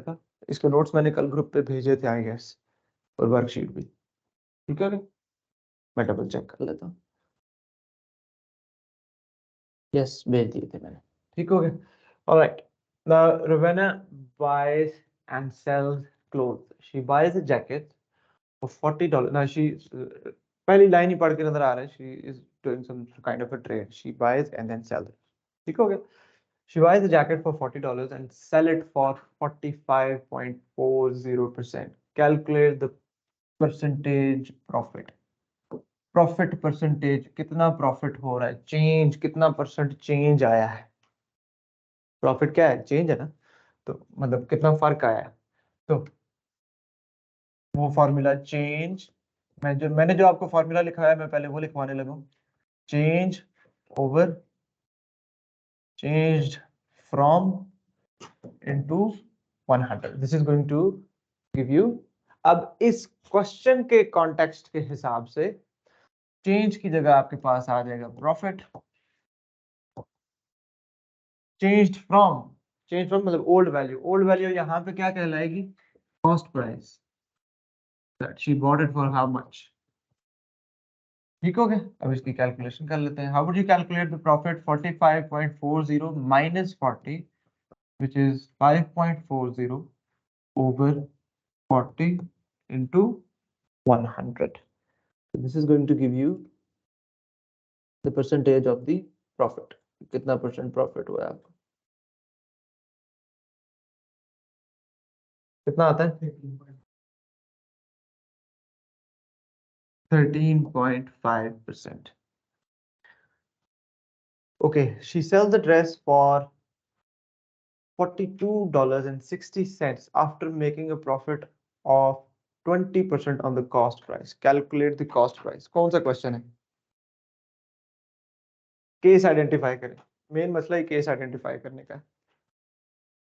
था। इसके नोट्स मैंने कल ग्रुप पे भेजे थे आई गेस, और वर्कशीट भी। ठीक है, मैं डबल चेक कर लेता हूँ। यस, भेज दिए थे मैंने। ठीक हो गया। Alright, now Rowena buys and sells clothes. She buys a jacket for $40। Now she, पहली लाइन ही पढ़ के नजर आ रहा है, she is doing some kind of a trade. She buys and then sells. ठीक हो गया। She buys a jacket for $40 and sell it for 45.40%. Calculate the percentage profit. Profit percentage, कितना profit हो रहा है, change कितना परसेंट change आया है। Profit क्या है, change है ना, तो मतलब कितना फर्क आया है। तो वो फॉर्मूला change, मैंने जो आपको फॉर्मूला लिखा है मैं पहले वो लिखवाने लगा। Change over changed from into 100. This is going to give you, अब इस क्वेश्चन के कॉन्टेक्स्ट के हिसाब से चेंज की जगह आपके पास आ जाएगा प्रॉफिट। चेंज्ड फ्रॉम मतलब ओल्ड वैल्यू यहाँ पे क्या कहलाएगी, cost price, that she bought it for how much. ठीक हो गया। अब इसकी कैलकुलेशन कर लेते हैं। How would you calculate the profit, 45.40 minus 40 which is 5.40 over 40 into 100. So this is going to give you the percentage of the profit. कितना percent profit हुआ है आपको, कितना आता है, 13.5%. Okay, she sells the dress for $42.60 after making a profit of 20% on the cost price. Calculate the cost price. कौन सा question है, केस आइडेंटिफाई करें। मेन मसला ही केस आइडेंटिफाई करने का है।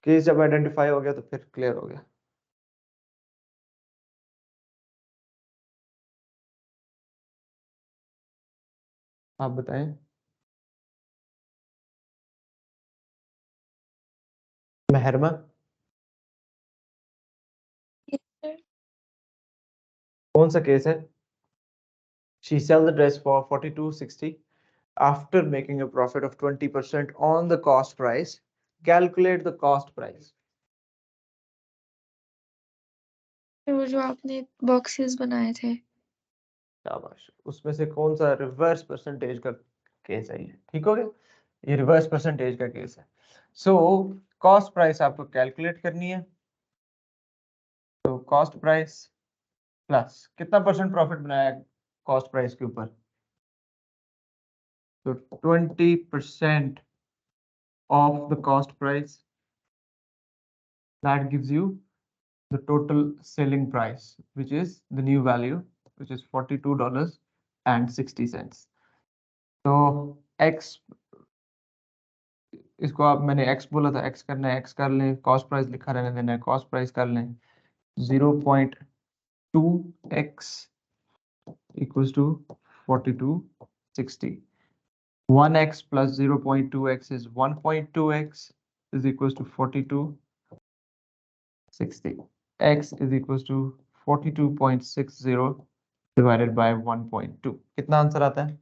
केस जब आइडेंटिफाई हो गया तो फिर क्लियर हो गया। आप बताएं मेहरमा, कौन सा केस है। She sells the dress for $42.60 after making a profit of 20% on the cost price. Calculate the cost price. वो जो आपने बॉक्सेस बनाए थे, शाबाश, उसमें से कौन सा रिवर्स परसेंटेज का केस है ये। ठीक हो गया, ये रिवर्स परसेंटेज का केस है। सो कॉस्ट प्राइस आपको कैलकुलेट करनी है। तो कॉस्ट प्राइस प्लस कितना परसेंट प्रॉफिट बनाया कॉस्ट प्राइस के ऊपर, तो 20% of the cost price, that gives you the total selling price, which is the new value, which is $42.60. तो x, इसको आप, मैंने x बोला था, x करना है x कर लें, कॉस्ट प्राइस लिखा रहने देना है, कॉस्ट प्राइस कर लें। 0.2x equals to 42.60. 1x plus 0.2x is 1.2x is equals to 42.60. X is equals to 42.60 divided by 1.2. कितना आंसर आता है,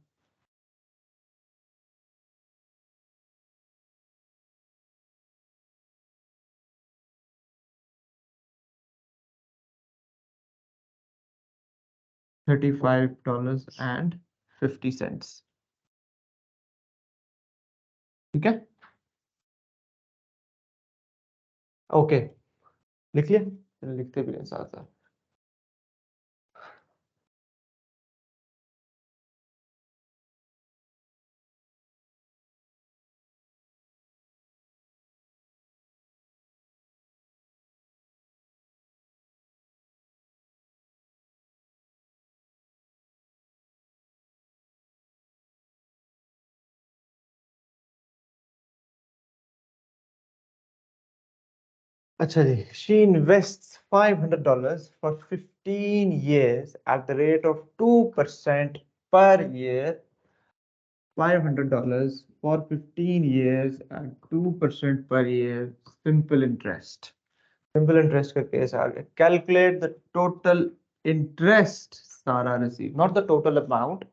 $35.50. ठीक है, ओके, लिख लिया, लिखते भी हैं साथ साथ। अच्छा जी, she invests $500 for 15 years at the rate of 2% per year. $500 for 15 years at 2% per year, simple interest. Simple interest का केस आ गया. कैलकुलेट द टोटल इंटरेस्ट सारा receive, not the total amount,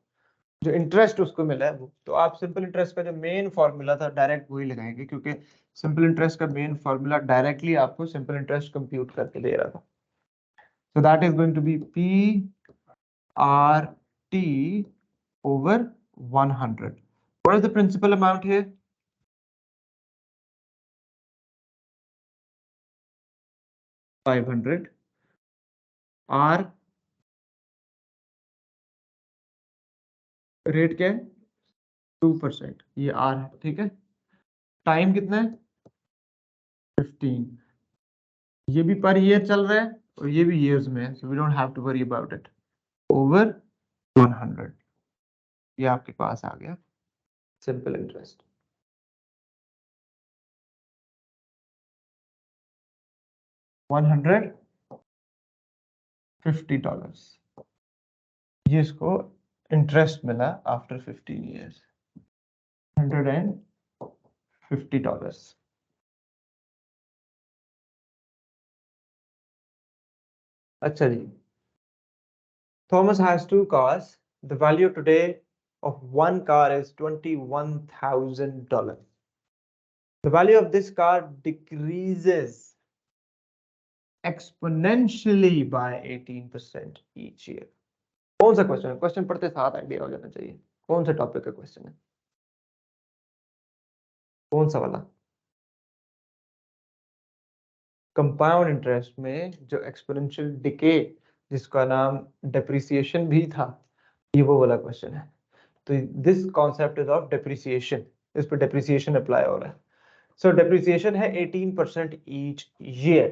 जो इंटरेस्ट उसको मिला है वो. तो आप सिंपल इंटरेस्ट का जो मेन फॉर्मूला था डायरेक्ट वही लगाएंगे, क्योंकि सिंपल इंटरेस्ट का मेन फॉर्मूला डायरेक्टली आपको सिंपल इंटरेस्ट कंप्यूट करके दे रहा था. So that is going to be P R T over 100. What is the principal amount here? $500. R rate क्या है? 2%. ये R है, ठीक है. टाइम कितना है? 15. ये भी पर ईयर चल रहा है और ये भी ईयर्स में है, so we don't have to worry about it. Over 100. ये आपके पास आ गया सिंपल इंटरेस्ट. $150. ये इसको इंटरेस्ट मिला आफ्टर 15 years. $150. अच्छा जी. Thomas has two cars. The value today of one car is $21,000. The value of this car decreases exponentially by 18% each year. कौन सा क्वेश्चन है? क्वेश्चन पढ़ते साथ आइडिया हो जाना चाहिए. कौन सा टॉपिक का क्वेश्चन है? कौन सा वाला? कंपाउंड इंटरेस्ट में जो एक्सपोनेंशियल डिके, जिसका नाम डेप्रिसिएशन भी था, ये वो वाला क्वेश्चन है. तो this concept is of depreciation. इस पर डेप्रिसिएशन अप्लाई हो रहा है. सो डेप्रिसिएशन है 18% each year.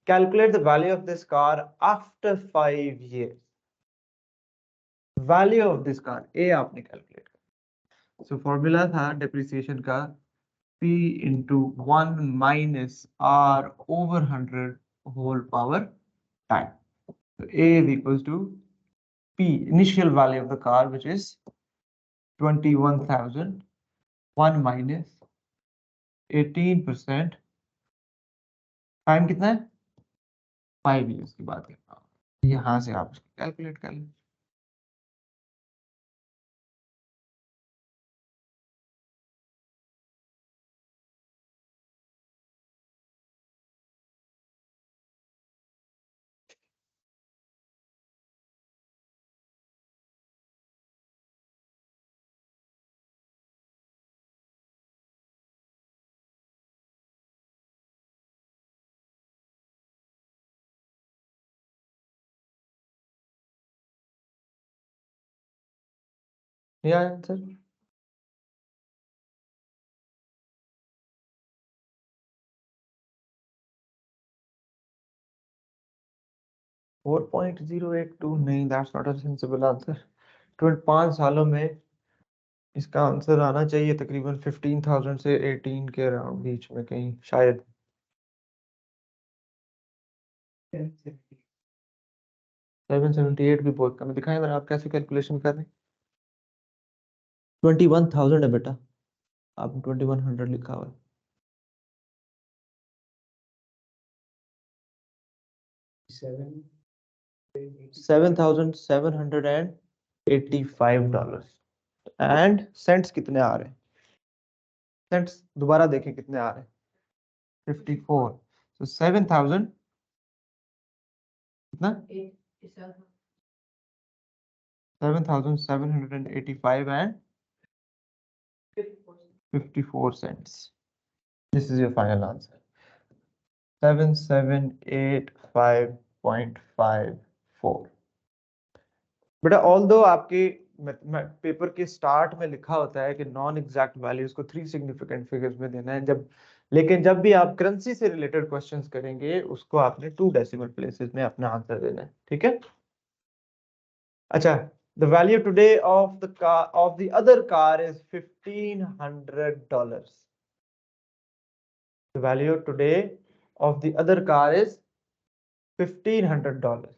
Calculate the value of this car after 5 years. Value of this car ए आपने कैलकुलेट कर. सो फॉर्मूला था डेप्रिसिएशन का P into 1 minus R over 100 whole power time. So A is equals to P, initial value of the car, which is 21,000, 1 minus 18%. Time कितना है? 5 years की बात करता हूँ. यहाँ से आप इसको कैलकुलेट कर लें. ये आंसर 4.082 नहीं, that's not a sensible answer. 5 सालों में इसका आंसर आना चाहिए तकरीबन 15,000 से 18 के अराउंड बीच में कहीं शायद. 778 भी बहुत कम है. दिखाएं जरा आप कैसे कैलकुलेशन कर रहे हैं. 21,000 है बेटा, आपने 2100 लिखा हुआ है. 7,785 एंड सेंट्स कितने आ रहे हैं? सेंट्स दोबारा देखें कितने आ रहे हैं. 54. तो 7,000 कितना? 7,785 and 54 cents. This is your final answer. 7785.54. बेटा ऑल्दो आपके पेपर के स्टार्ट में लिखा होता है कि नॉन एग्जैक्ट वैल्यूज को 3 सिग्निफिकेंट फिगर्स में देना है, लेकिन जब भी आप करेंसी से रिलेटेड क्वेश्चंस करेंगे उसको आपने 2 डेसिमल प्लेसेस में अपना आंसर देना है. ठीक है. अच्छा, the value today of the car of the other car is $1,500. The value today of the other car is $1,500.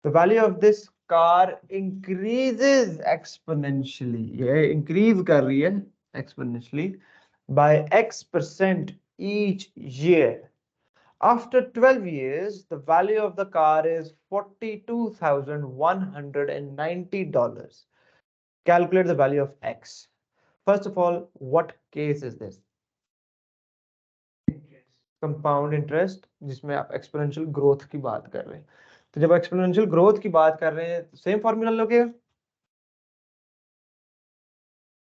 The value of this car increases exponentially. ये increase कर रही है exponentially by X% each year After 12 years, the value of the car is $42,190. Calculate the value of X. First of all, what case is this? Compound interest, जिसमें आप exponential growth की बात कर रहे हैं। तो जब एक्सपोनेंशियल ग्रोथ की बात कर रहे हैं, सेम फॉर्मूला लोगे,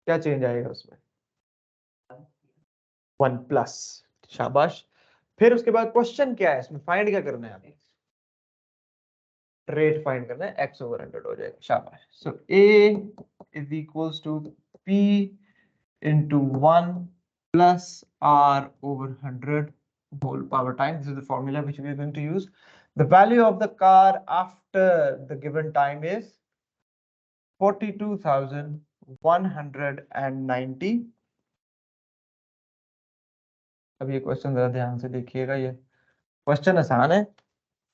क्या चेंज आएगा उसमें? 1 प्लस। शाबाश। फिर उसके बाद क्वेश्चन क्या है इसमें, फाइंड क्या करना है? आप रेट फाइंड करना है, x ओवर 100 हो जाएगा। शाबाश। So a is equals to p into 1 plus r over 100 whole power time. This is the formula which we are going to use. The value of the car after the given time is 42,190. अब ये question जरा ध्यान से देखिएगा, ये question आसान है,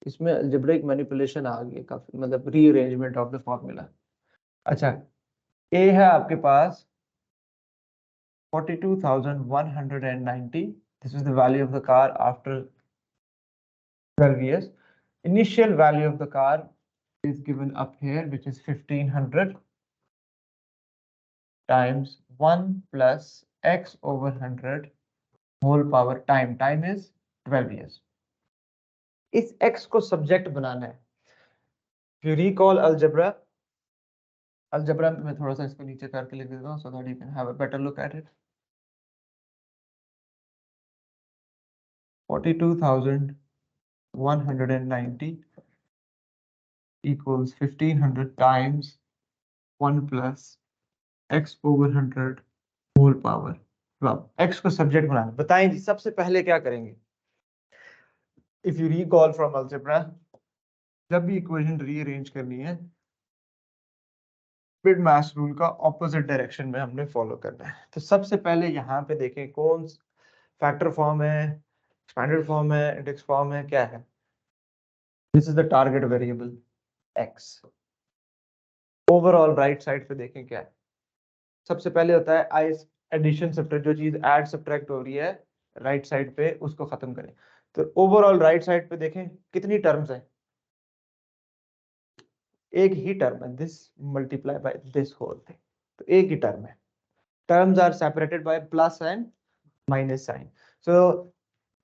इसमें अलजेब्रिक मैनिपुलेशन आ गई काफी, मतलब रीअरेंजमेंट ऑफ द फॉर्मूला। अच्छा, ए है आपके पास 42,190. This is the value of the car after 12 years. Initial value of the car is given up here, which is 1500 times 1 plus x over 100 whole power time. Time is 12 years. इस x को subject बनाना है। If you recall algebra में मैं थोड़ा सा इसको नीचे करके लिख देता हूँ so that you can have a better look at it. 42,190 equals 1500 times 1 plus x over 100 whole power 12. x को सब्जेक्ट बनाना। बताएं जी, सबसे पहले क्या करेंगे? If you recall from algebra, जब भी इक्वेशन रीअरेंज करनी है, स्पीड मास रूल का ऑपोजिट डायरेक्शन में हमने फॉलो करना है। तो सबसे पहले यहाँ पे देखें कौन फैक्टर फॉर्म है, एक्सपैंडेड फॉर्म है, इंडेक्स फॉर्म है, क्या है? This is the target variable x। Overall right side पे देखें क्या है। सबसे पहले होता है आई एडिशन सब्ट्रैक्ट, जो चीज ऐड सब्ट्रैक्ट हो रही है राइट साइड पे उसको खत्म करें। तो ओवरऑल राइट साइड पे देखें कितनी टर्म्स है? एक ही टर्म है, this multiply by this whole thing. तो एक ही टर्म है। Terms are separated by plus and minus sign, so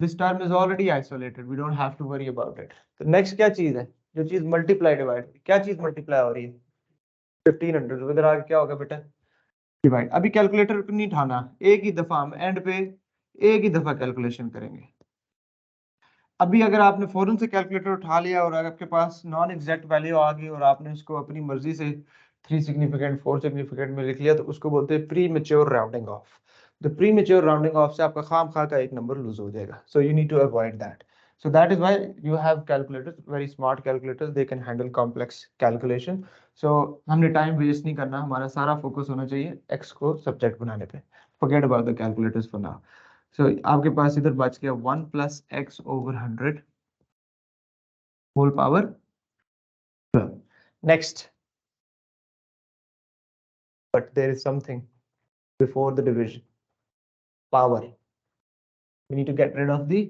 this term is already isolated, we don't have to worry about it. तो नेक्स्ट क्या चीज है? जो चीज मल्टीप्लाई डिवाइड, क्या चीज मल्टीप्लाई हो रही है? 1500। तो इधर आगे क्या होगा बेटा? डिवाइड। अभी कैलकुलेटर पे नहीं उठाना, एक ही दफा हम एंड पे एक ही दफा कैलकुलेशन करेंगे। अभी अगर आपने फौरन से कैलकुलेटर उठा लिया और अगर आपके पास नॉन एग्जैक्ट वैल्यू आ गई और आपने उसको अपनी मर्जी से 3 सिग्निफिकेंट 4 सिग्निफिकेंट में लिख लिया, तो उसको बोलते हैं pre mature rounding off. The pre mature rounding off से आपका खाम खा का एक नंबर लूज हो जाएगा, so you need to avoid that. So that is why you have calculators, very smart calculators, they can handle complex calculation. So हमने time waste नहीं करना, हमारा सारा फोकस होना चाहिए x को सब्जेक्ट बनाने पे। Forget about the calculators for now. So आपके पास इधर बच गया 1 plus x over 100 whole power 12. Next, but there is something before the division. Power. We need to get rid of the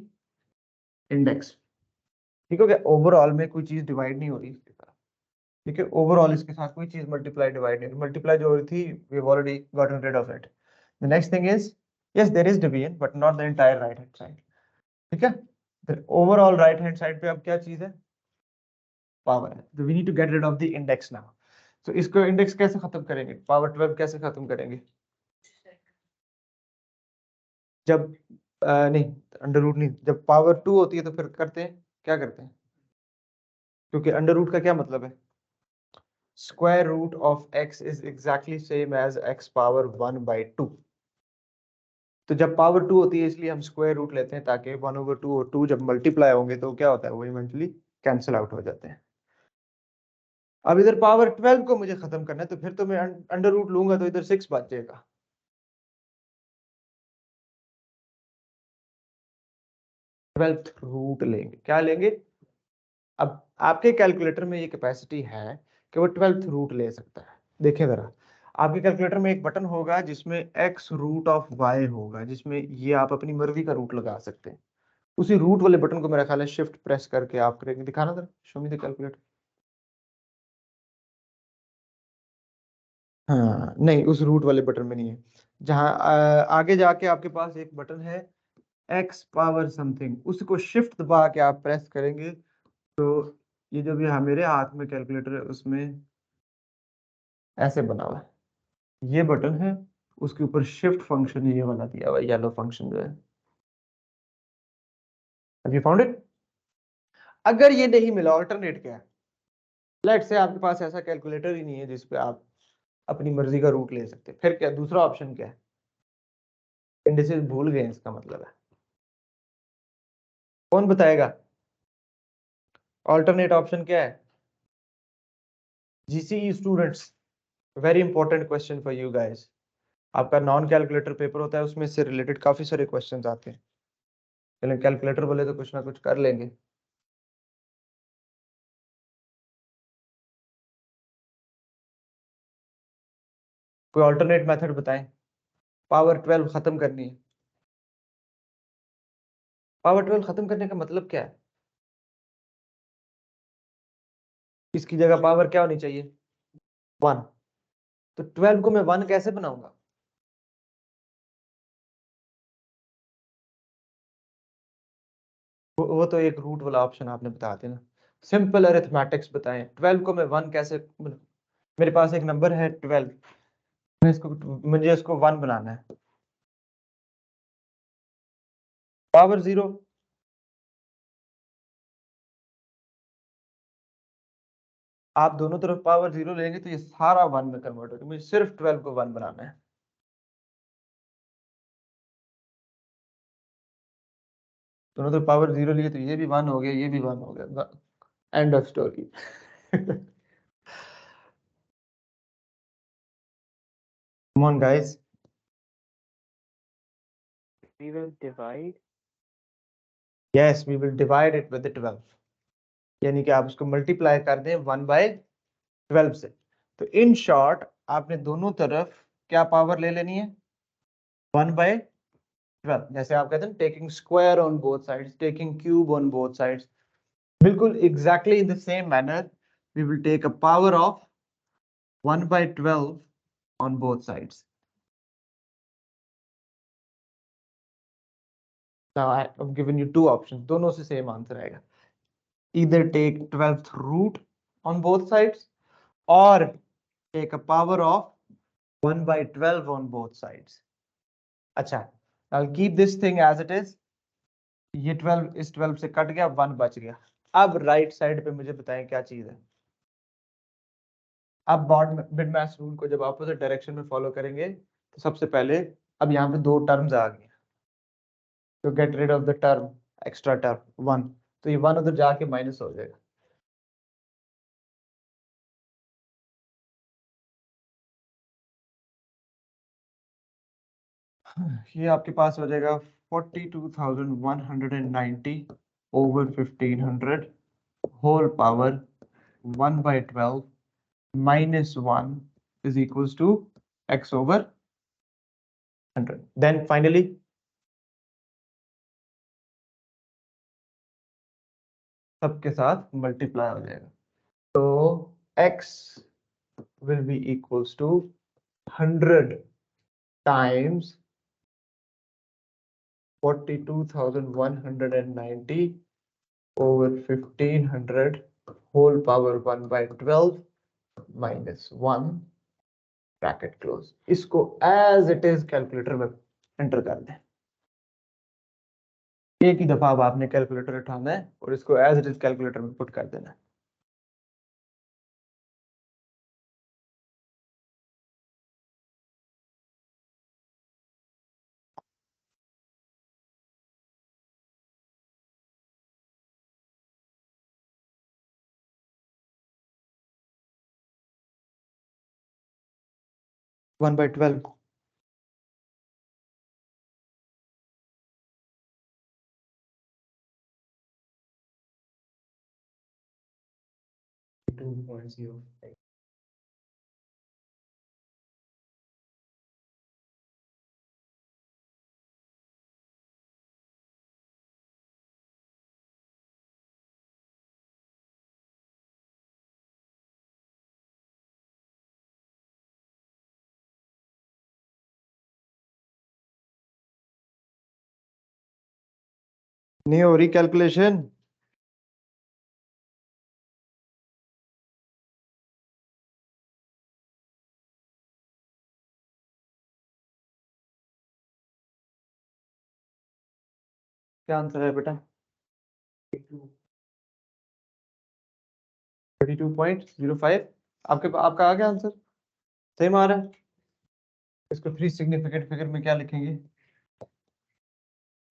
index. ठीक हो गया? ओवरऑल में कोई चीज डिवाइड नहीं हो रही इसके साथ, ठीक है? ओवरऑल इसके साथ कोई चीज मल्टीप्लाई डिवाइड नहीं, मल्टीप्लाई जो हो रही थी we have already gotten rid of it. The next thing is, yes there is division but not the entire right hand side, ठीक है? The overall right hand side पे अब क्या चीज है? पावर है। तो we need to get rid of the index now. तो इसको इंडेक्स कैसे खत्म करेंगे? पावर 12 कैसे खत्म करेंगे? जब नहीं, अंडर रूट नहीं, जब पावर 2 होती है तो फिर करते हैं क्या करते हैं? क्योंकि अंडर रूट का क्या मतलब है? Square root of x is exactly same as x power 1/2। तो जब पावर 2 होती है इसलिए हम स्क्वायर रूट लेते हैं, ताकि 1/2 और 2 जब मल्टीप्लाई होंगे तो क्या होता है, वो इवेंचुअली कैंसिल आउट हो जाते हैं। अब इधर पावर 12 को मुझे खत्म करना है, तो फिर तो मैं अंडर रूट लूंगा तो इधर 6 बच जाएगा। 12th रूट लेंगे, क्या लेंगे? अब आपके कैलकुलेटर में ये कैपेसिटी है कि वो 12th रूट ले सकता है। देखें जरा, आपके कैलकुलेटर में एक बटन होगा जिसमें x रूट ऑफ y होगा, जिसमें ये आप अपनी मर्जी का रूट लगा सकते हैं। उसी रूट वाले बटन को मेरा ख्याल है शिफ्ट प्रेस करके आप करेंगे। दिखाना जरा, शो मी द कैलकुलेटर। हाँ नहीं, उस रूट वाले बटन में नहीं है। जहाँ आगे जाके आपके पास एक बटन है एक्स पावर समथिंग, उसको शिफ्ट दबा के आप प्रेस करेंगे तो ये जो भी मेरे हाथ में कैलकुलेटर है उसमें ऐसे बना हुआ है, ये बटन है, उसके ऊपर शिफ्ट फंक्शन ये वाला दिया हुआ है, येलो फंक्शन जो है। Have you found it? अगर ये नहीं मिला, ऑल्टरनेट क्या है? लेट से आपके पास ऐसा कैलकुलेटर ही नहीं है जिसपे आप अपनी मर्जी का रूट ले सकते, फिर क्या दूसरा ऑप्शन क्या है? इंडिसेस भूल गए इसका मतलब है। कौन बताएगा ऑल्टरनेट ऑप्शन क्या है? GCE students, very important question for you guys. आपका नॉन कैलकुलेटर पेपर होता है, उसमें से रिलेटेड काफी सारे क्वेश्चंस आते हैं, लेकिन कैलकुलेटर वाले तो कुछ ना कुछ कर लेंगे। कोई ऑल्टरनेट मेथड बताएं, पावर 12 खत्म करनी है। पावर 12 खत्म करने का मतलब क्या है? इसकी जगह पावर क्या होनी चाहिए? 1। तो 12 को मैं 1 कैसे बनाऊंगा? वो तो एक रूट वाला ऑप्शन आपने बता दिया ना। सिंपल अरिथमेटिक्स बताएं, 12 को मैं 1 कैसे मेरे पास एक नंबर है 12, मैं इसको मुझे इसको 1 बनाना है। पावर 0, आप दोनों तरफ पावर 0 लेंगे तो ये सारा 1 में कन्वर्ट होगा, मुझे सिर्फ 12 को 1 बनाना है। दोनों तरफ पावर 0 लिए तो ये भी 1 हो गया, ये भी 1 हो गया, end of story. Come on guys. We will divide. Yes, we will divide it with the 12, यानी कि आप उसको मल्टीप्लाई कर दें 1/12 से। तो इन शॉर्ट आपने दोनों तरफ क्या पावर ले लेनी है? 1/12। जैसे आप कहते हैं taking square on both sides, taking cube on both sides, बिल्कुल exactly in the same manner we will take a power of 1/12 on both sides. Now I have given you two options, दोनों से same answer आएगा। Either take 12th root on both sides or take a power of 1/12 on both sides. अच्छा, I'll keep this thing as it is. ये 12 इस 12 से cut गया, 1 बच गया। अब राइट साइड पे मुझे बताएं क्या चीज है। अब मिड मैथ्स रूल को जब अपोजिट डायरेक्शन में फॉलो करेंगे तो सबसे पहले अब यहाँ पे दो टर्म्स आ गई, तो get rid of the term, extra term 1, तो ये 1 उधर जाके माइनस हो जाएगा। ये आपके पास हो जाएगा 42,190 over 1500 whole power 1/12 minus 1 is equals to x over 100. Then finally सबके साथ मल्टीप्लाई हो जाएगा, तो x will be equals to 100 times 42,190 over 1500 whole power 1/12 minus 1 bracket close. इसको एज इट इज कैलकुलेटर में एंटर कर दें। एक ही दफा अब आपने कैलकुलेटर उठाना है और इसको एज इट इज कैलकुलेटर में पुट कर देना है। वन बाई 12 2.0 नहीं हो रही कैलकुलेशन? क्या आंसर है बेटा? 32.05। आपका आ गया आंसर? सही में आ रहा है? इसको थ्री सिग्निफिकेंट फिगर में क्या लिखेंगे?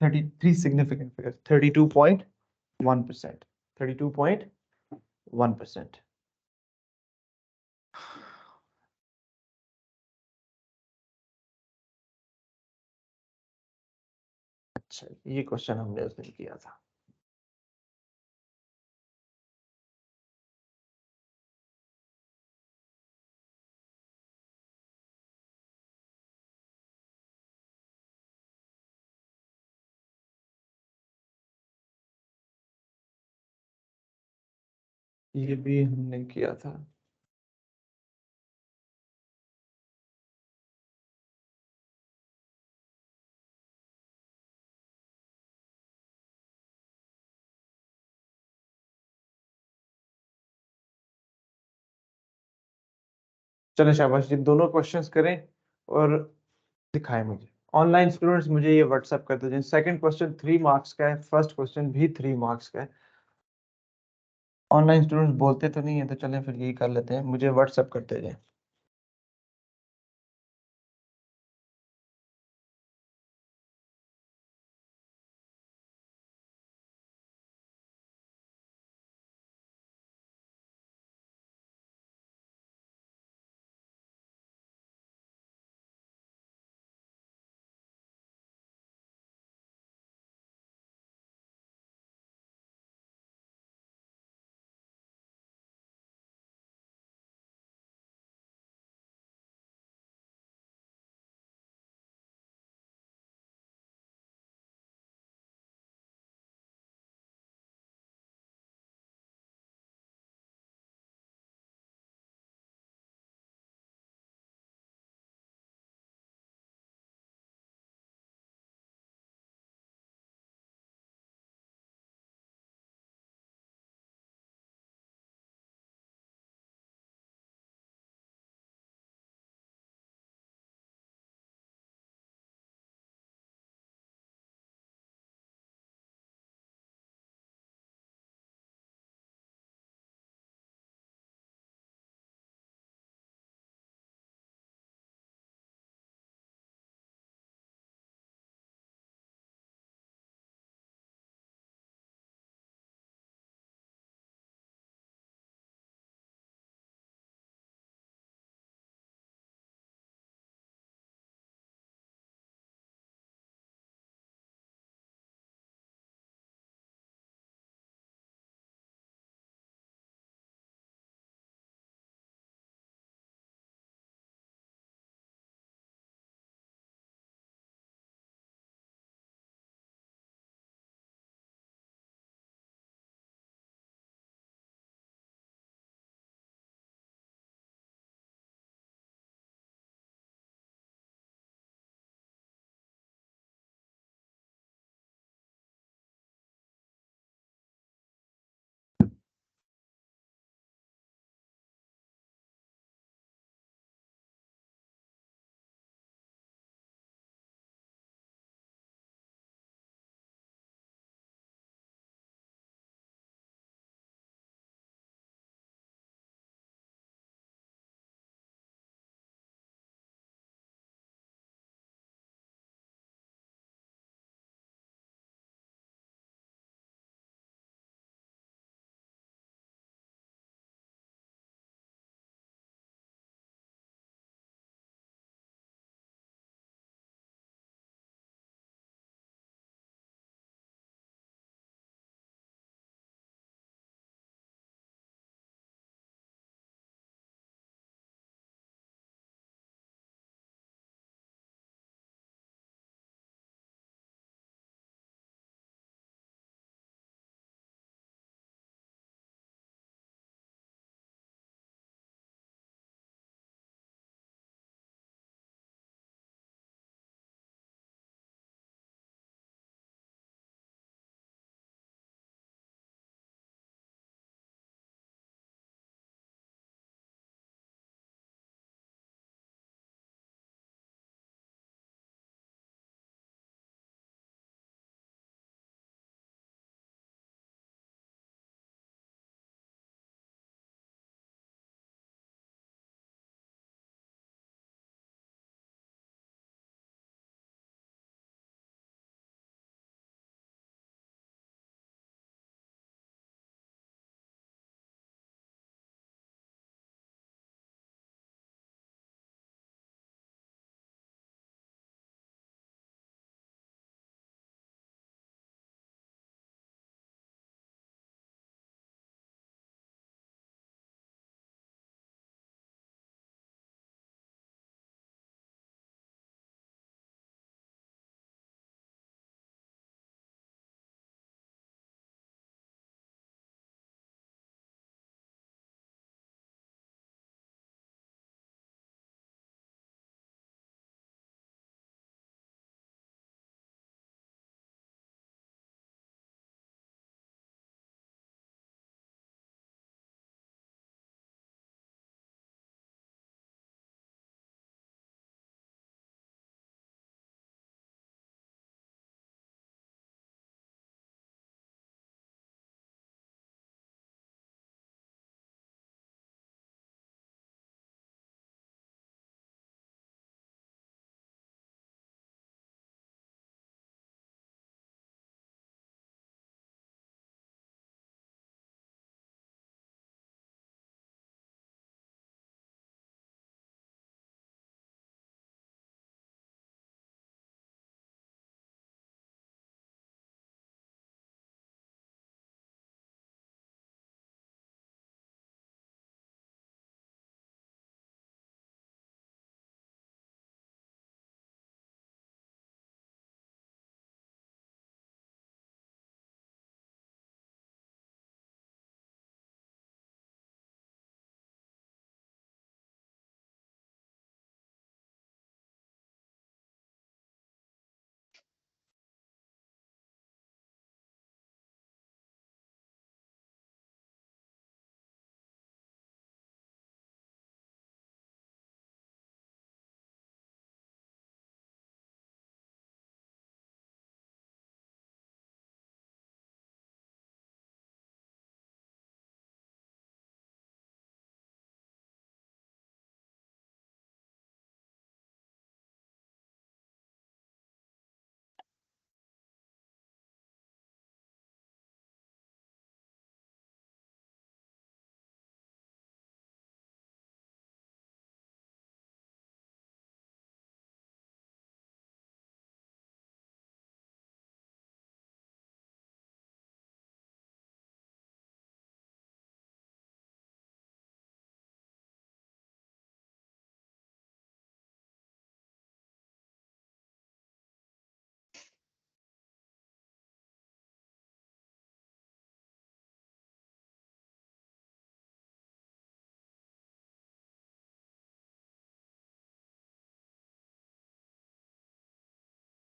33 सिग्निफिकेंट फिगर 32.1%। 32.1%। अच्छा, ये क्वेश्चन हमने उस दिन किया था। ये भी हमने किया था। चलो शाबाश जी, दोनों क्वेश्चंस करें और दिखाएं मुझे। ऑनलाइन स्टूडेंट्स मुझे ये व्हाट्सएप कर दीजिए। सेकंड क्वेश्चन 3 मार्क्स का है, फर्स्ट क्वेश्चन भी 3 मार्क्स का है। ऑनलाइन स्टूडेंट्स बोलते तो नहीं है, तो चलें फिर यही कर लेते हैं, मुझे व्हाट्सएप करते जाएं।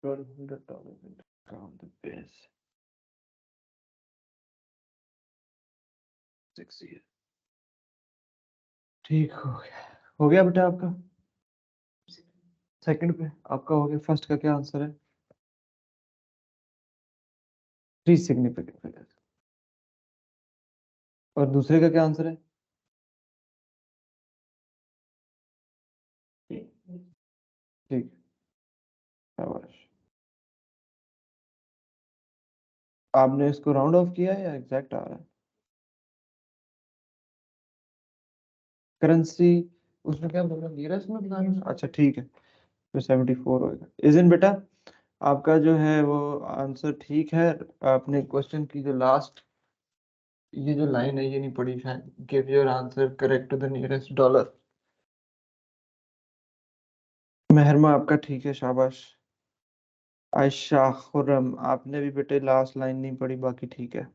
$1,200 and count the base. 6 year. ठीक हो गया बेटा आपका सेकंड पे आपका हो गया फर्स्ट का क्या आंसर है 3 सिग्निफिकेंट फिगर्स और दूसरे का क्या आंसर है ठीक शाबाश आपने इसको राउंड ऑफ किया है या एग्जैक्ट आ रहा है करेंसी उसमें क्या बोल रहा है नीरज में बता रहा अच्छा ठीक है फिर 74 होएगा इजन बेटा आपका जो है वो आंसर ठीक है आपने क्वेश्चन की जो लास्ट ये जो लाइन है ये नहीं पढ़ी शायद give your answer correct to the nearest dollar मेहरमा आपका ठीक है शाबाश आयशा खुर्रम आपने भी बेटे लास्ट लाइन नहीं पढ़ी बाकी ठीक है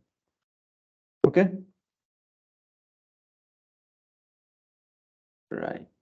ओके राइट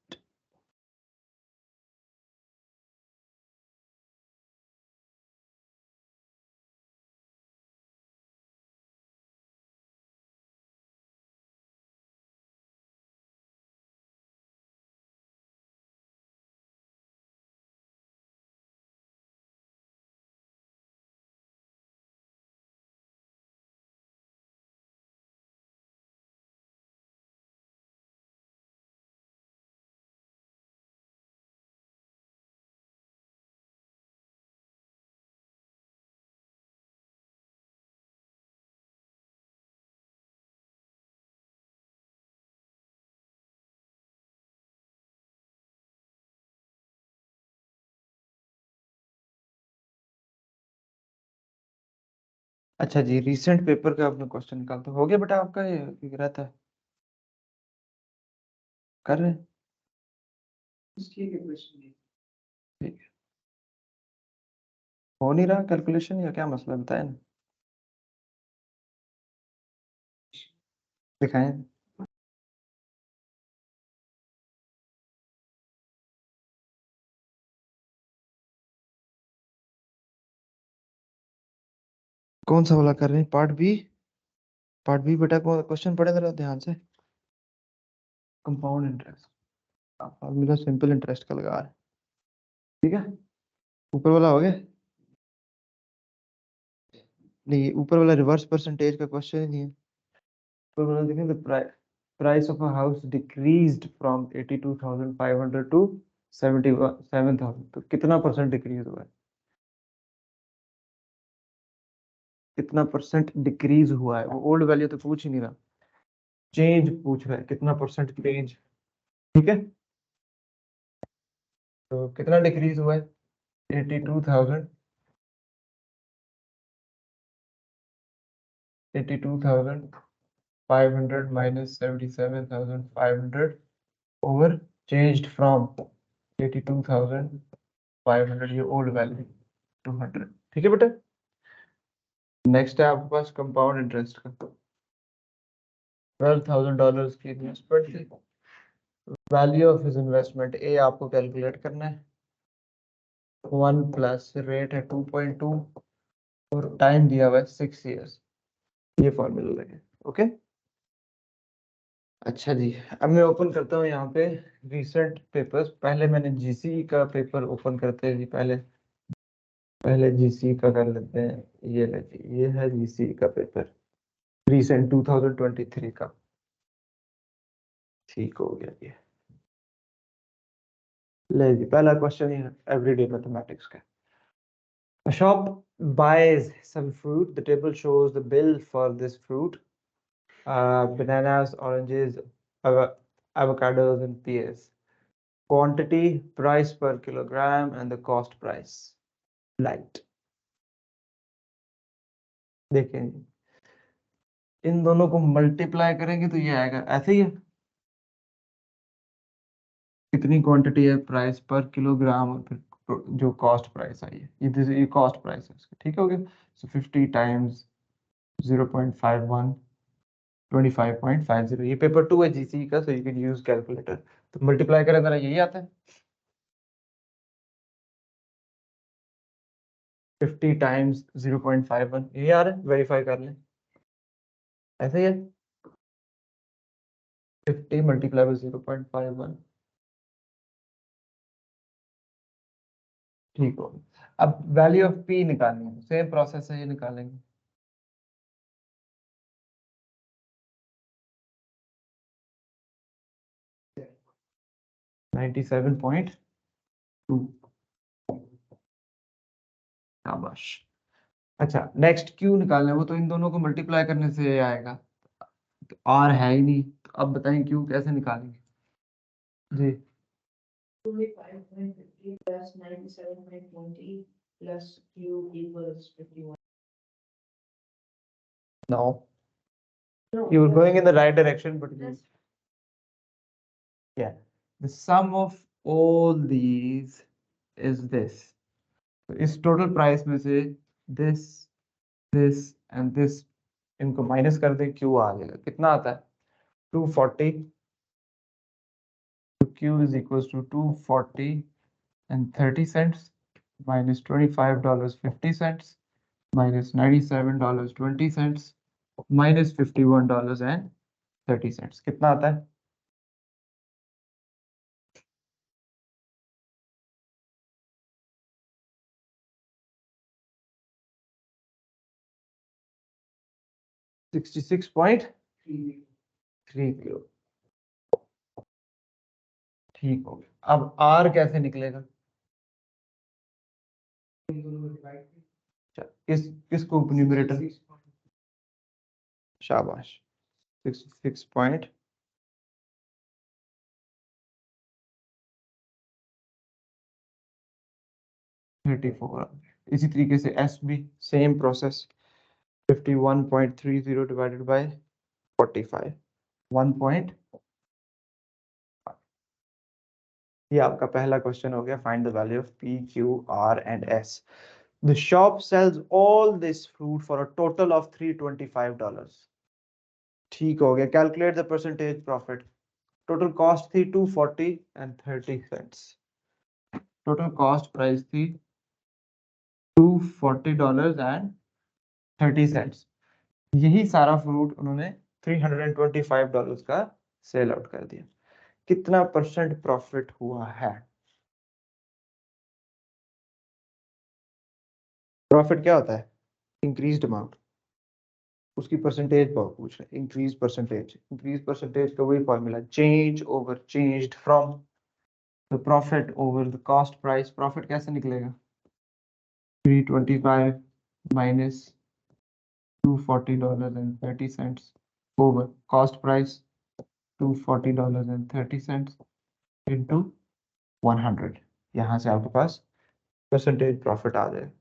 अच्छा जी रीसेंट पेपर का आपने क्वेश्चन निकालते हो गया बेटा आपका ये क्या रहता है कर रहे हैं ठीक है हो नहीं रहा कैलकुलेशन या क्या मसला बताए ना दिखाएं कौन सा वाला कर रहे हैं पार्ट बी बेटा को क्वेश्चन पढ़े जरा ध्यान से compound interest formula simple interest का लगा रहे हैं ठीक है ऊपर वाला हो गया नहीं ऊपर वाला रिवर्स परसेंटेज का क्वेश्चन ही नहीं है ऊपर वाला देखें the price of a house decreased from 82,500 to 77,000 तो कितना परसेंट डिक्रीज हुआ है कितना परसेंट डिक्रीज हुआ है वो ओल्ड वैल्यू तो पूछ ही नहीं रहा चेंज पूछ रहा है कितना परसेंट चेंज ठीक है तो कितना डिक्रीज हुआ है 82,000 82,500 minus 77,500 over changed from 82,500 ये ओल्ड वैल्यू 200 ठीक है बेटा नेक्स्ट है आपके पास कंपाउंड इंटरेस्ट का $12,000 की इन्वेस्टमेंट थी वैल्यू ऑफ हिज इन्वेस्टमेंट ए आपको कैलकुलेट करना है 1 प्लस रेट है 2.2 और टाइम दिया हुआ है 6 इयर्स ये फॉर्मूला लगे ओके अच्छा जी अब मैं ओपन करता हूँ यहाँ पे रिसेंट पेपर्स पहले मैंने जीसी का पेपर ओपन करते हैं जी पहले जीसी का कर लेते हैं ये ले जी ये है जीसी का पेपर रिसेंट 2023 का ठीक हो गया ये ले जी पहला क्वेश्चन ही एवरीडे मैथमेटिक्स का A shop buys some fruit. The table shows the bill for this fruit. Bananas, oranges, avocados, and pears. Quantity, price per kilogram, and the cost price. Light. देखें इन दोनों को मल्टीप्लाई करेंगे तो ये आएगा ऐसे ही है कितनी क्वांटिटी है प्राइस पर किलोग्राम और फिर जो कॉस्ट प्राइस आई है ये कॉस्ट प्राइस है इसका ठीक हो गया सो 50 टाइम्स 0.51 25.50 ये पेपर 2 है जीसी का so you can use calculator तो मल्टीप्लाई करें जरा यही आता है 50 टाइम्स 0.51, ये आ रहा है, वेरीफाई कर लें, ऐसे ही है, 50 मल्टीप्लाई बाय 0.51, ठीक हो। अब वैल्यू ऑफ पी निकालनी है, सेम प्रोसेस है, ये निकालेंगे। $97.2, शाबाश। अच्छा, नेक्स्ट क्यू निकालना है, वो तो इन दोनों को मल्टीप्लाई करने से आएगा, तो आर है ही नहीं, तो अब बताएं क्यू कैसे निकालेंगे जी। 25.50 plus 97.20 plus Q equals 51. No, No, you were that's- going in the right direction, but you, that's- yeah, the sum of all these is this. तो इस टोटल प्राइस में से this, this and this इनको minus कर दें, Q आ जाएगा, कितना आता है 240, तो Q is equals to 240 and 30 cents minus $25.50 minus $97.20 minus $51.30, कितना आता है? $66.3 ठीक हो गया। अब R कैसे निकलेगा? किसको न्यूमरेटर? शाबाश, 66.34। इसी तरीके से S भी सेम प्रोसेस, 51.30 डिवाइडेड बाय 45, 1. ये आपका पहला क्वेश्चन हो गया, find the value of P, Q, R and S। The shop sells all this fruit for a total of $325. ठीक हो गया, calculate the percentage profit. Total cost थी 240 and 30 cents, total cost price थी $240.30। यही सारा fruit उन्होंने $325 का sell out कर दिया, कितना परसेंट प्रॉफिट हुआ है? प्रॉफिट क्या होता है? इंक्रीज्ड अमाउंट, उसकी परसेंटेज पूछ रहे, इंक्रीज परसेंटेज का वही formula, change over changed from, the profit over the cost price. Profit कैसे निकलेगा? 325 minus $240.30 over cost price $240.30 into 100, यहाँ से आपके पास परसेंटेज प्रॉफिट आ जाए।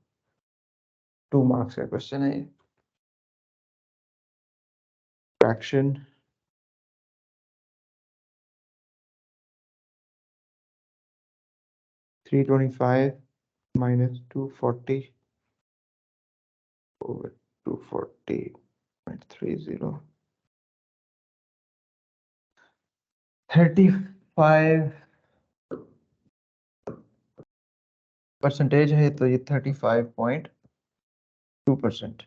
2 मार्क्स का क्वेश्चन है ये। फ्रैक्शन $325 minus 240 over 240.30, 35 परसेंटेज है, तो ये 35.2%।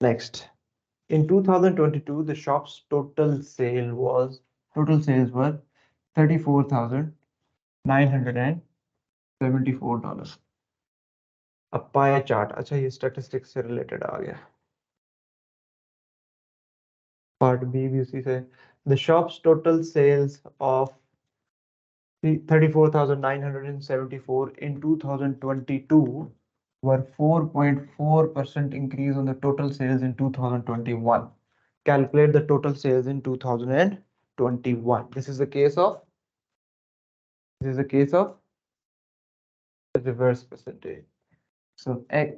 Next, in 2022 the shop's total sales were $34,974। अब पाया चार्ट, अच्छा ये स्टैटिस्टिक्स से रिलेटेड आ गया, पार्ट बी भी उसी से। The shop's total sales of 34,974 in 2022 were 4.4% increase on the total sales in 2021. Calculate the total sales in 2021. This is the case of the reverse percentage. So X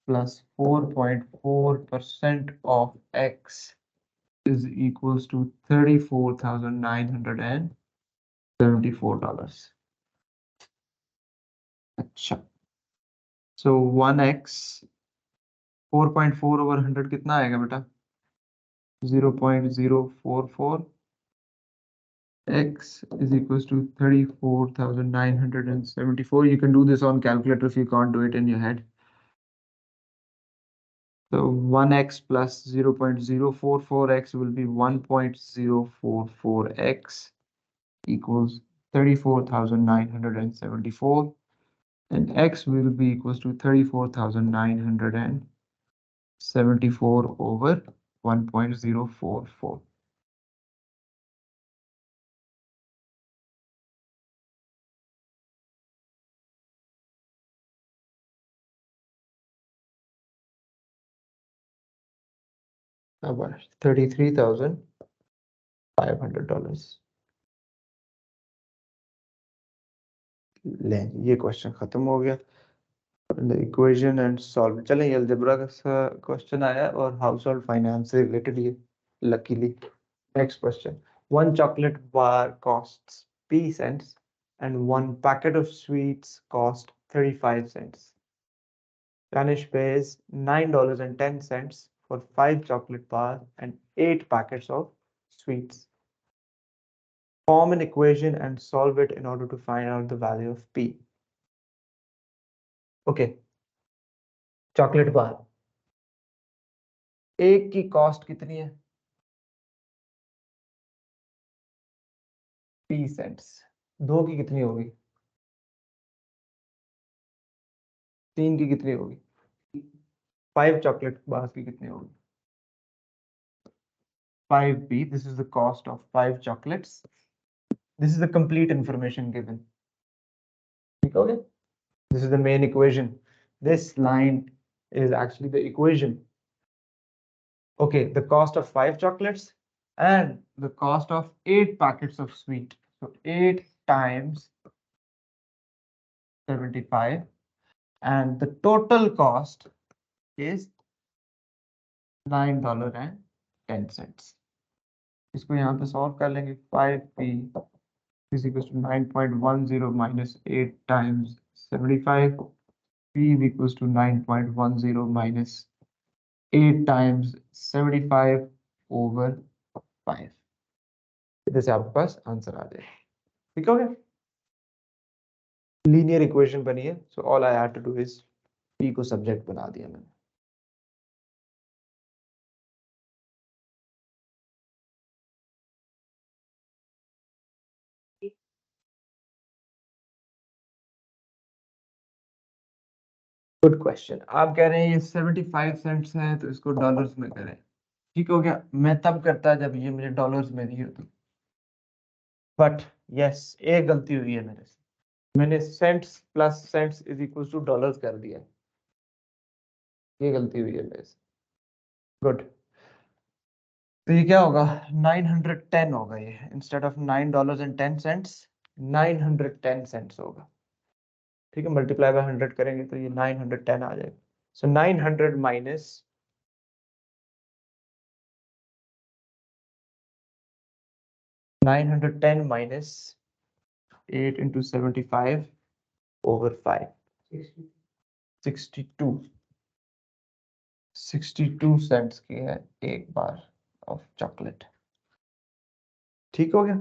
plus 4.4% of X is equals to $34,974. अच्छा, so 1x 4.4 over 100 कितना आएगा बेटा? 0.044 X is equals to 34,974. You can do this on calculator if you can't do it in your head. So 1x plus 0.044x will be 1.044x equals 34,974. And x will be equals to 34,974 over 1.044. About $33,500. लें ये question खत्म हो गया the equation and solve चलें ये algebra का question आया और हाउस होल्ड फाइनेंस से रिलेटेड ये luckily next question one chocolate bar costs p cents and one packet of sweets cost 35 cents Danish pays $9.10 for 5 chocolate bars and 8 packets of sweets form an equation and solve it in order to find out the value of p okay chocolate bar एक की cost कितनी है p cents दो की कितनी होगी तीन की कितनी होगी 5 chocolate bars की कितनी होगी 5p this is the cost of 5 chocolates this is the complete information given okay this is the main equation this line is actually the equation okay the cost of 5 chocolates and the cost of 8 packets of sweet so 8 times 75 and the total cost is $9.10 इसको यहाँ पे solve कर लेंगे 5p is equals to 9.10 minus 8 times 75 p is equals to 9.10 minus 8 times 75 over 5 इधर से आपके पास answer आ जाए ठीक हो गया लीनियर इक्वेशन बनी है so all I have to do is p को सब्जेक्ट बना दिया मैंने गुड क्वेश्चन आप कह रहे हैं ये 75 सेंट्स हैं तो इसको डॉलर्स में करें ठीक हो गया मैं तब करता जब ये मुझे डॉलर्स में दी होती बट यस एक गलती हुई है मेरे से मैंने cents plus cents is equal to dollars कर दिया ये गलती हुई है मेरे से गुड तो ये क्या होगा 910 होगा ये इंस्टेड ऑफ $9.10 910 सेंट्स होगा ठीक है मल्टीप्लाई बाय 100 करेंगे तो ये 910 आ जाएगा so 900 minus 910 minus 8 into 75 over 5 62 62 cents की है एक बार ऑफ चॉकलेट ठीक हो गया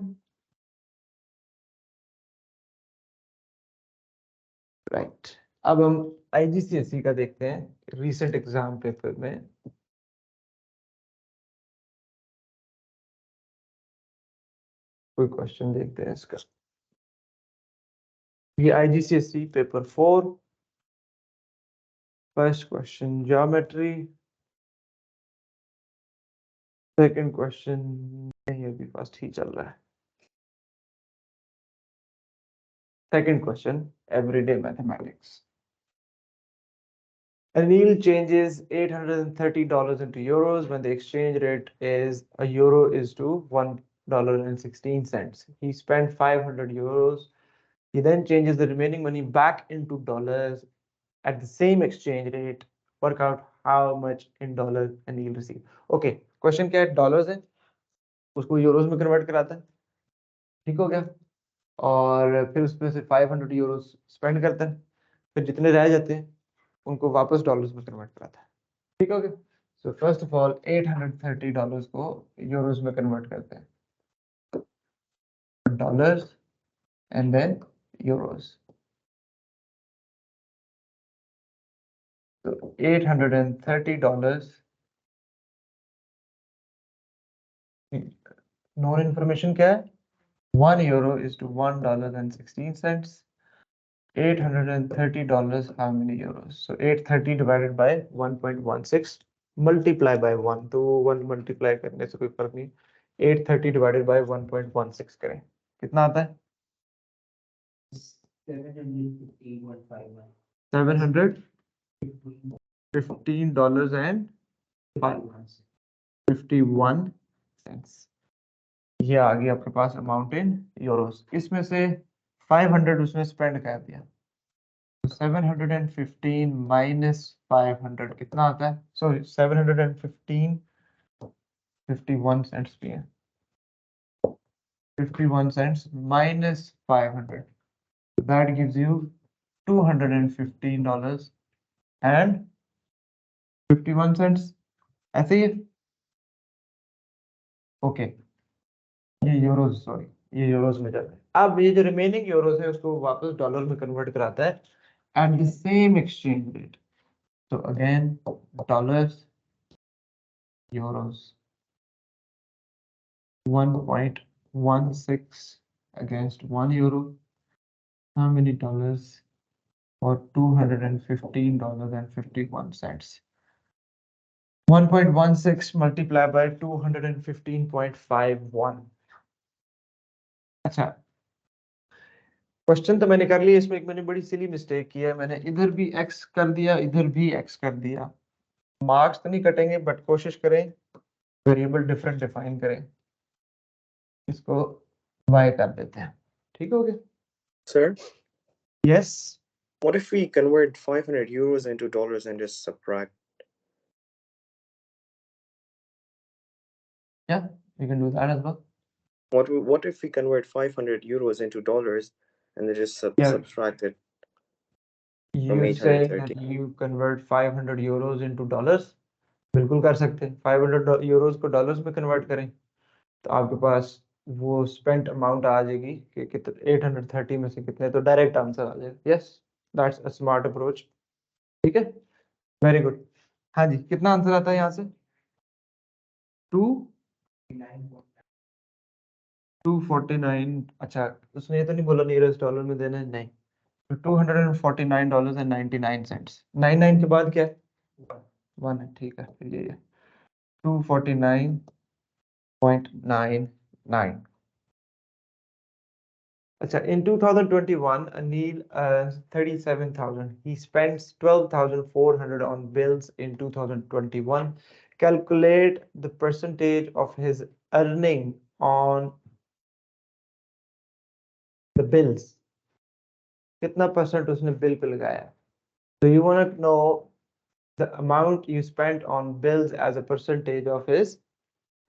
राइट अब हम आईजीसीएसई का देखते हैं रीसेंट एग्जाम पेपर में कोई क्वेश्चन देखते हैं इसका ये IGCSE paper 4 first question geometry second question ये भी फर्स्ट ही चल रहा है second question everyday mathematics Anil changes $830 into euros when the exchange rate is a euro is to $1.16. He spent 500 euros. He then changes the remaining money back into dollars at the same exchange rate. Work out how much in dollars Anil received. Okay, question क्या है dollars है उसको euros में convert कराता है ठीक हो गया और फिर उसमें से 500 euros spend करता है फिर जितने रह जाते हैं उनको वापस डॉलर्स में कन्वर्ट कराता है ठीक हो गया सो फर्स्ट ऑफ ऑल $830 को यूरोस में कन्वर्ट करते हैं dollars and then euros. So $830. Known information क्या है? 1 euro is to $1.16. $830, how many euros? So 830 divided by 1.16 multiply by 1. तो 1 multiply करने से कोई फर्क नहीं. 830 divided by 1.16 करें. कितना आता है? 715.51. $715.51. ये आ गया आपके पास अमाउंट इन यूरोस. इसमें से 500 उसमें स्पेंड कर दिया. 715 minus 500 कितना आता है? सॉरी 715 51 cents भी है. 51 cents minus 500. That gives you $215 and 51 cents. ऐसे ही. ओके ये यूरोस, सॉरी ये यूरोस में जाता है. अब ये जो रिमेनिंग यूरोस है उसको वापस डॉलर में कन्वर्ट कराता है at the same exchange rate. So again, dollars, euros, 1.16 against 1 euro. How many dollars? Or $215.51. 1.16 multiplied by 215.51. अच्छा, क्वेश्चन तो मैंने कर लिया. इसमें एक मैंने बड़ी सिली मिस्टेक किया है. मैंने इधर भी x कर दिया, इधर भी x कर दिया. मार्क्स तो नहीं कटेंगे बट कोशिश करें वेरिएबल डिफरेंट डिफाइन करें. इसको y कर देते हैं. ठीक हो गया? Sir, yes. what if we convert 500 euros into dollars and just subtract? Yeah, we can do that as well. What if we convert 500 euros into dollars and then just Yeah. subtract it? You From say that 830. you convert 500 euros into dollars. बिल्कुल कर सकते हैं. 500 euros को dollars में convert करें तो आपके पास वो स्पेंट अमाउंट आ जाएगी कि कितने 830 में से कितने, तो डायरेक्ट आंसर आ जाएगा. Yes, that's a smart approach. ठीक है, वेरी गुड. हाँ जी, कितना आंसर आता है यहाँ से? 249. अच्छा, उसने ये तो नहीं बोला नीरज डॉलर में देना है? नहीं. तो $249.99. 99 के बाद क्या है? 1 है. ठीक है, फिर ये 249.99. अच्छा, in 2021 Anil earns 37,000. He spends 12,400 on bills in 2021. Calculate the percentage of his earning on the bills. कितना परसेंट उसने बिल पे लगाया? So you want to know the amount you spent on bills as a percentage of his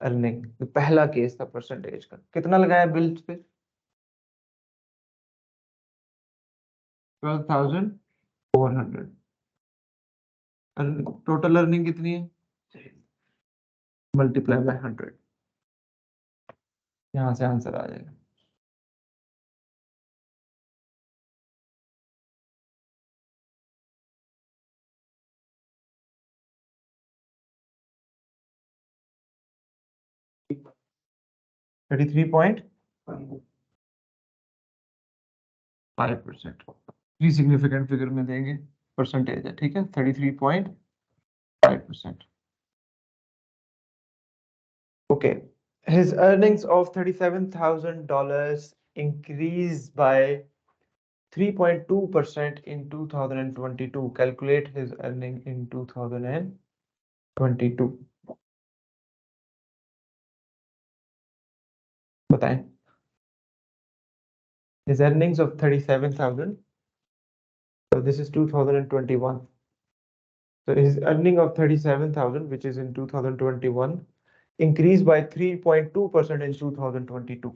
earning. तो पहला case था percentage का. कितना लगाया bills पे? 12,400. टोटल अर्निंग कितनी है? Multiply by 100. यहाँ से आंसर आ जाएगा. $33.5%. थ्री सिग्निफिकेंट फिगर में देंगे, परसेंटेज है. ठीक है, 33.5%. Okay, his earnings of $37,000 increased by 3.2% in 2022. Calculate his earning in 2022. बताएं. His earnings of 37,000. So this is 2021. So his earning of 37,000, which is in 2021, increased by 3.2% in 2022.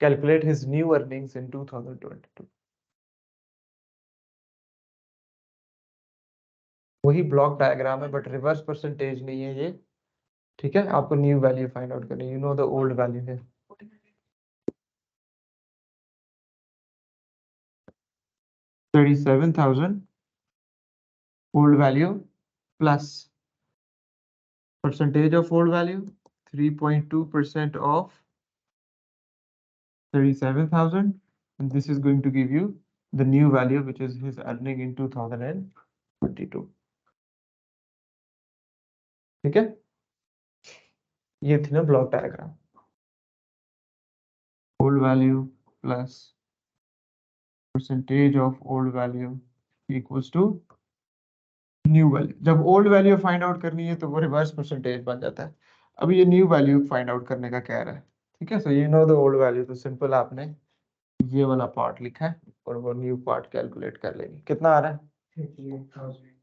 Calculate his new earnings in 2022. वही block diagram है but reverse percentage नहीं है ये. ठीक है, आपको new value find out करनी. You know the old value है. 37,000 old value plus percentage of old value 3.2% of 37,000, and this is going to give you the new value which is his earning in 2022. ठीक है, ये थी ना block diagram. Old value plus percentage of old value equals to new value. जब old value find out करनी है तो वो रिवर्स परसेंटेज बन जाता है. अभी ये न्यू वैल्यू फाइंड आउट करने का कह रहा है. ठीक है, so you know the old value, तो सिंपल आपने ये वाला पार्ट लिखा है और वो न्यू पार्ट कैलकुलेट कर लेंगे. कितना आ रहा है? 38,000.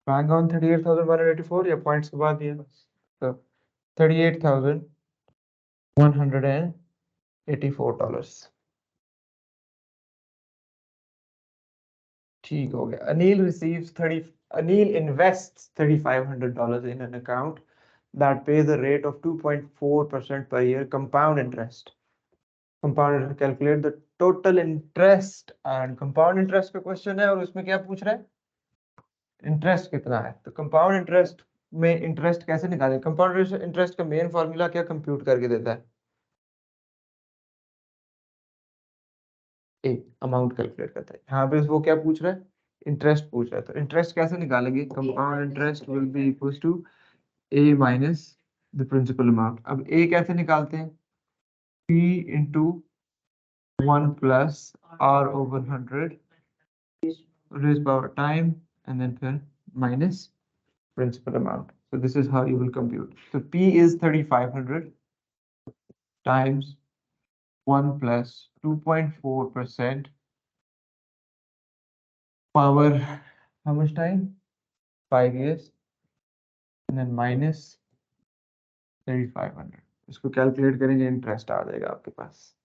बैंक ऑन 38,184 या पॉइंट्स के बाद ये, तो $38,184. ठीक हो गया. Anil invests $3,500 in an account that pays a rate of 2.4% per year compound interest. Compound interest, calculate the total interest, and compound interest का क्वेश्चन है और उसमें क्या पूछ रहा है? इंटरेस्ट कितना है. तो कंपाउंड इंटरेस्ट में इंटरेस्ट कैसे निकालें? कंपाउंड इंटरेस्ट का मेन फॉर्मूला क्या कंप्यूट करके देता है? अमाउंट कैलकुलेट करता है. यहाँ पे वो क्या पूछ रहा है? इंटरेस्ट पूछ रहा है. तो इंटरेस्ट कैसे निकालेंगे? Compound interest will be equal to a minus the principal amount. अब a कैसे निकालते हैं? p into 1 plus r over 100 raised power time and then फिर minus principal amount. So this is how you will compute. So p is 3,500 times 1 plus 2.4% power, how much time? 5 years, and then minus 3,500. इसको calculate करेंगे, interest आ जाएगा आपके पास.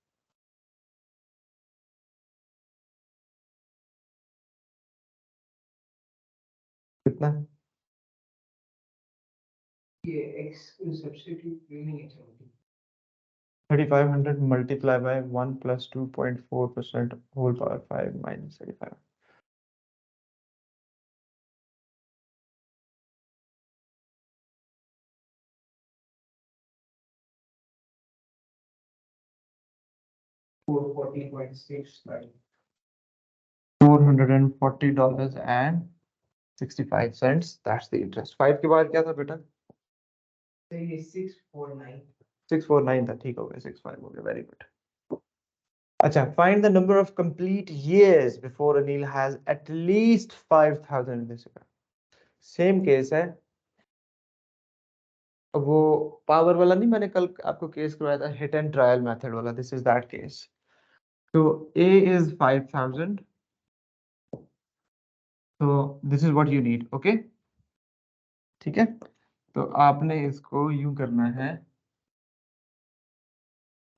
कितना? ये x substitute नहीं है चलती. 3,500 multiplied by 1 plus 2.4% whole power 5 minus 35. $440.6. $440.65. That's the interest. 5 के बाद क्या था बेटा? So ये 649. 649 था. ठीक हो गया, 65 हो गया. Very good. अच्छा, find the number of complete years before Anil has at least 5,000 in this account. Same case है. अब वो पावर वाला नहीं, मैंने कल आपको केस करवाया था, हिट एंड ट्रायल मेथड वाला. This is that case. तो A is 5,000. तो this is what you need. Okay, ठीक है. तो आपने इसको यूं करना है,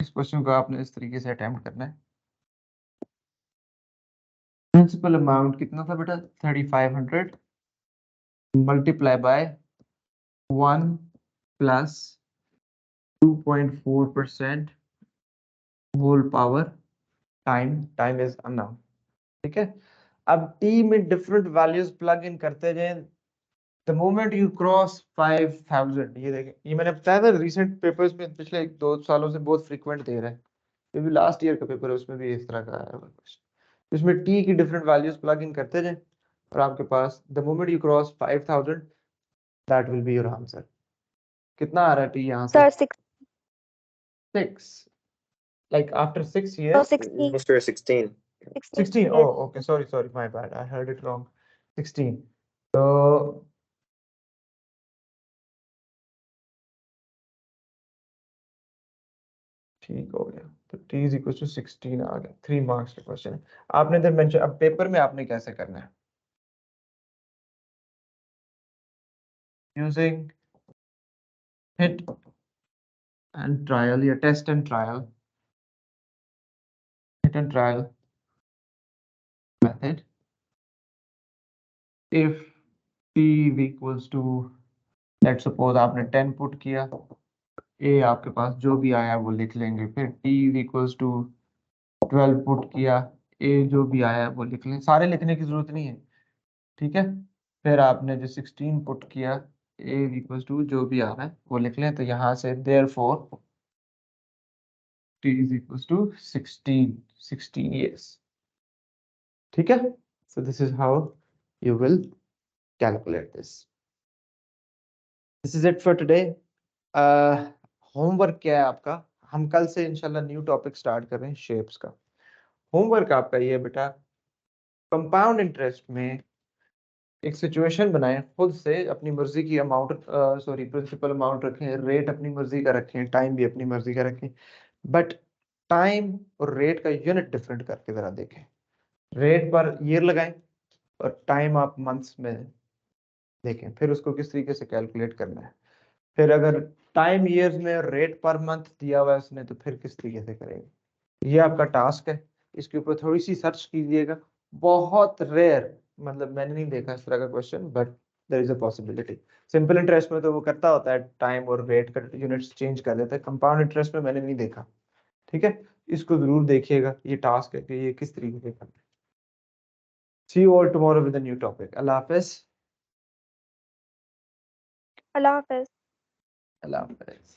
इस क्वेश्चन को आपने इस तरीके से अटेम्प्ट करना है. प्रिंसिपल अमाउंट कितना था बेटा? 3,500 multiply by 1 plus 2.4% whole power time is unknown. ठीक है. अब टी में डिफरेंट वैल्यूज प्लग इन करते जाएं. द मोमेंट यू क्रॉस 5,000, ये देखें, ये मैंने बताया था रिसेंट पेपर्स में पिछले 2 सालों से बहुत फ्रीक्वेंट दे रहा है. ये भी लास्ट ईयर का पेपर है, उसमें भी इस तरह का आया हुआ क्वेश्चन. इसमें टी की डिफरेंट वैल्यूज प्लग इन करते जाएं और आपके पास the moment you cross 5,000 that will be your answer. कितना आ रहा है टी यहाँ से? Sir, 6. Like after 6 no, years? 16. Mr. 16. 16. Yes. Oh, okay. Sorry, my bad. I heard it wrong. 16. So ठीक हो गया. तो t is equal to 16 आ गया. 3 मार्क्स का क्वेश्चन है. आपने इधर मेंशन, अब पेपर में आपने कैसे करना है? Using hit and trial या test and trial, hit and trial method. If t equals to, let's suppose आपने 10 पुट किया, a आपके पास जो भी आया वो लिख लेंगे. फिर t equals to 12 पुट किया, ए जो भी आया वो लिख लें, सारे लिखने की जरूरत नहीं है, ठीक है। फिर आपने जो 16 पुट किया, ए इक्वल टू जो भी आ रहा है वो लिख लें, तो यहाँ से therefore t is equals to 16 years, ठीक है। So this is how you will calculate this. This is it for today. Homework क्या है आपका? हम कल से इंशाल्लाह न्यू टॉपिक स्टार्ट कर रहे हैं, शेप्स का। होमवर्क आपका ये बेटा, कंपाउंड इंटरेस्ट में एक सिचुएशन बनाएं, खुद से अपनी मर्जी की अमाउंट, सॉरी प्रिंसिपल अमाउंट रखें, रेट अपनी मर्जी का रखें, टाइम भी अपनी मर्जी का रखें, बट टाइम और रेट का यूनिट डिफरेंट करके जरा देखें। रेट पर ईयर लगाएं और टाइम आप मंथ्स में देखें, फिर उसको किस तरीके से कैलकुलेट करना है। फिर अगर टाइम ईयर्स में और रेट पर मंथ दिया हुआ है उसने, तो फिर किस तरीके से करेंगे। ये आपका टास्क है, इसके ऊपर थोड़ी सी सर्च कीजिएगा। बहुत रेयर, मतलब मैंने नहीं देखा इस तरह का question, but there is a possibility. Simple interest में तो वो करता होता है, टाइम और रेट का यूनिट्स चेंज कर देता है, कंपाउंड इंटरेस्ट में मैंने नहीं देखा, ठीक है। इसको जरूर देखिएगा, ये टास्क है कि ये किस तरीके से करना है। See you all tomorrow with a new topic. Allah Hafiz. अल्लाह हाफ़िज़। Allah Hafiz.